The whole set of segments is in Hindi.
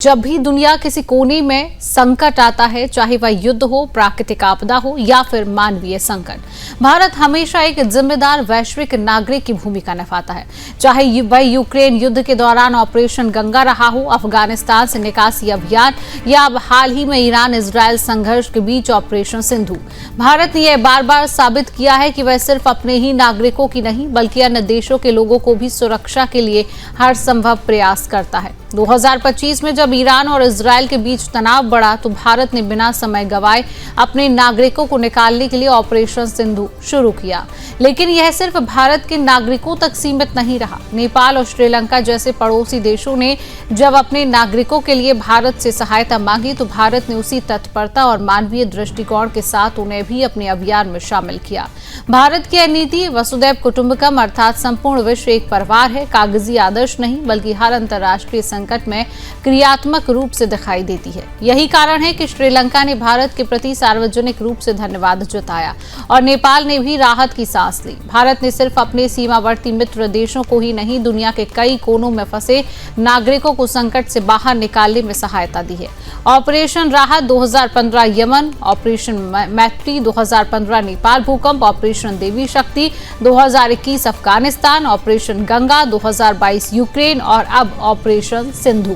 जब भी दुनिया किसी कोने में संकट आता है, चाहे वह युद्ध हो, प्राकृतिक आपदा हो या फिर मानवीय संकट, भारत हमेशा एक जिम्मेदार वैश्विक नागरिक की भूमिका निभाता है। चाहे वह यूक्रेन युद्ध के दौरान ऑपरेशन गंगा रहा हो, अफगानिस्तान से निकासी अभियान या अब हाल ही में ईरान इजरायल संघर्ष के बीच ऑपरेशन सिंधु, भारत ने यह बार बार साबित किया है कि वह सिर्फ अपने ही नागरिकों की नहीं बल्कि अन्य देशों के लोगों को भी सुरक्षा के लिए हर संभव प्रयास करता है। 2025 में जब ईरान और इजरायल के बीच तनाव बढ़ा तो भारत ने बिना समय गंवाए अपने नागरिकों को निकालने के लिए ऑपरेशन सिंधु शुरू किया। लेकिन यह सिर्फ भारत के नागरिकों तक सीमित नहीं रहा। नेपाल और श्रीलंका जैसे पड़ोसी देशों ने जब अपने नागरिकों के लिए भारत से सहायता मांगी तो भारत ने उसी तत्परता और मानवीय दृष्टिकोण के साथ उन्हें भी अपने अभियान में शामिल किया। भारत की यह नीति वसुधैव कुटुंबकम अर्थात संपूर्ण विश्व एक परिवार है, कागजी आदर्श नहीं बल्कि हर अंतर्राष्ट्रीय संकट में क्रियात्मक रूप से दिखाई देती है। यही कारण है कि श्रीलंका ने भारत के प्रति सार्वजनिक रूप से धन्यवाद जताया और नेपाल ने भी राहत की सांस ली। भारत ने सिर्फ अपने सीमावर्ती मित्र देशों को ही नहीं, दुनिया के कई कोनों में फंसे नागरिकों को संकट से बाहर निकालने में सहायता दी है। ऑपरेशन राहत 2015 यमन, ऑपरेशन मैत्री 2015 नेपाल भूकंप, ऑपरेशन देवी शक्ति 2021 अफगानिस्तान, ऑपरेशन गंगा 2022 यूक्रेन और अब ऑपरेशन सिंधु।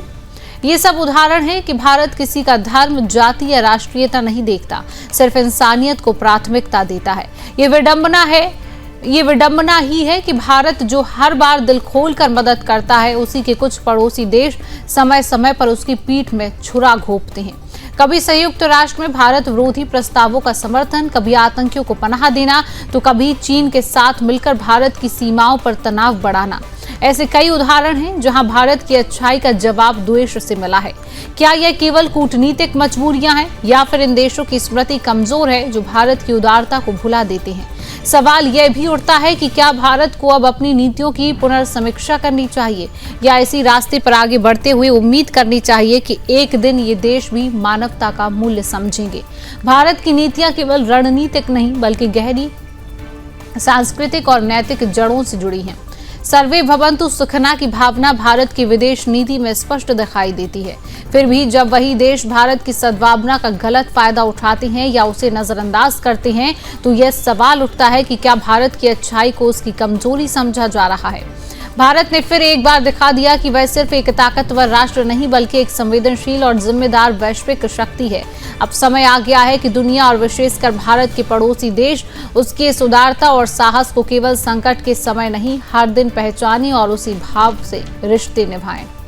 ये सब उदाहरण हैं कि भारत किसी का धर्म, जाति या राष्ट्रीयता नहीं देखता, सिर्फ इंसानियत को प्राथमिकता देता है। ये विडंबना ही है कि भारत जो हर बार दिल खोलकर मदद करता है, उसी के कुछ पड़ोसी देश समय समय पर उसकी पीठ में छुरा घोंपते हैं। कभी संयुक्त राष्ट्र में भारत विरोधी प्रस्तावों का समर्थन, कभी आतंकियों को पनाह देना, तो कभी चीन के साथ मिलकर भारत की सीमाओं पर तनाव बढ़ाना। ऐसे कई उदाहरण हैं जहां भारत की अच्छाई का जवाब द्वेष से मिला है। क्या यह केवल कूटनीतिक मजबूरियां हैं या फिर इन देशों की स्मृति कमजोर है जो भारत की उदारता को भुला देते हैं? सवाल यह भी उठता है कि क्या भारत को अब अपनी नीतियों की पुनर्समीक्षा करनी चाहिए या इसी रास्ते पर आगे बढ़ते हुए उम्मीद करनी चाहिए कि एक दिन ये देश भी मानवता का मूल्य समझेंगे। भारत की नीतियां केवल रणनीतिक नहीं बल्कि गहरी सांस्कृतिक और नैतिक जड़ों से जुड़ी हैं। सर्वे भवन्तु सुखना की भावना भारत की विदेश नीति में स्पष्ट दिखाई देती है। फिर भी जब वही देश भारत की सद्भावना का गलत फायदा उठाते हैं या उसे नजरअंदाज करते हैं तो यह सवाल उठता है कि क्या भारत की अच्छाई को उसकी कमजोरी समझा जा रहा है। भारत ने फिर एक बार दिखा दिया कि वह सिर्फ एक ताकतवर राष्ट्र नहीं बल्कि एक संवेदनशील और जिम्मेदार वैश्विक शक्ति है। अब समय आ गया है कि दुनिया और विशेषकर भारत के पड़ोसी देश उसकी इस उदारता और साहस को केवल संकट के समय नहीं, हर दिन पहचाने और उसी भाव से रिश्ते निभाएं।